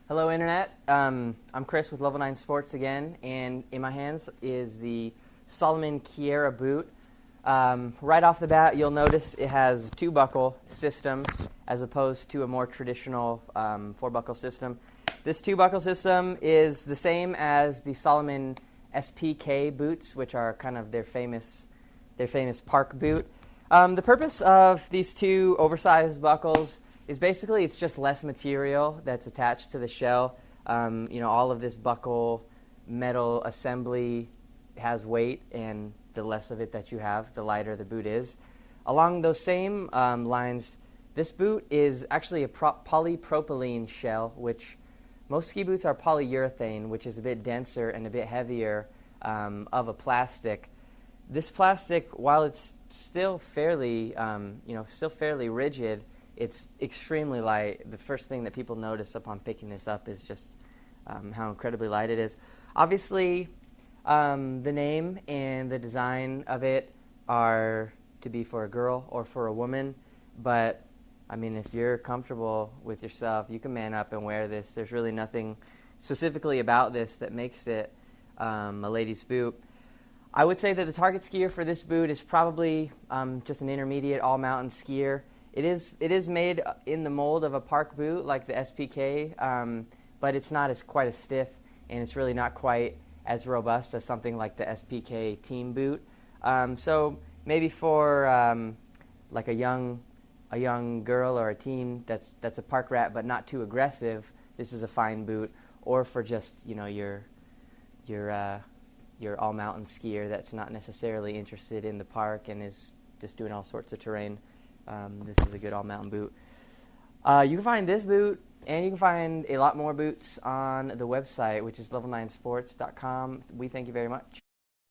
Hello, Internet. I'm Chris with Level 9 Sports again, and in my hands is the Salomon Keira boot. Right off the bat, you'll notice it has two-buckle system as opposed to a more traditional four-buckle system. This two-buckle system is the same as the Salomon SPK boots, which are kind of their famous park boot. The purpose of these two oversized buckles is basically it's just less material that's attached to the shell. All of this buckle metal assembly has weight, and the less of it that you have, the lighter the boot is. Along those same lines, this boot is actually a polypropylene shell, which most ski boots are polyurethane, which is a bit denser and a bit heavier of a plastic. This plastic, while it's still fairly rigid, it's extremely light. The first thing that people notice upon picking this up is just how incredibly light it is. Obviously, the name and the design of it are to be for a girl or for a woman, but I mean, if you're comfortable with yourself, you can man up and wear this. There's really nothing specifically about this that makes it a lady's boot. I would say that the target skier for this boot is probably just an intermediate all-mountain skier. It is made in the mold of a park boot like the SPK, but it's not quite as stiff, and it's really not quite as robust as something like the SPK team boot. So maybe for like a young girl or a teen that's a park rat but not too aggressive, this is a fine boot. Or for just your all-mountain skier that's not necessarily interested in the park and is just doing all sorts of terrain, this is a good all-mountain boot. You can find this boot, and you can find a lot more boots on the website, which is level9sports.com. We thank you very much.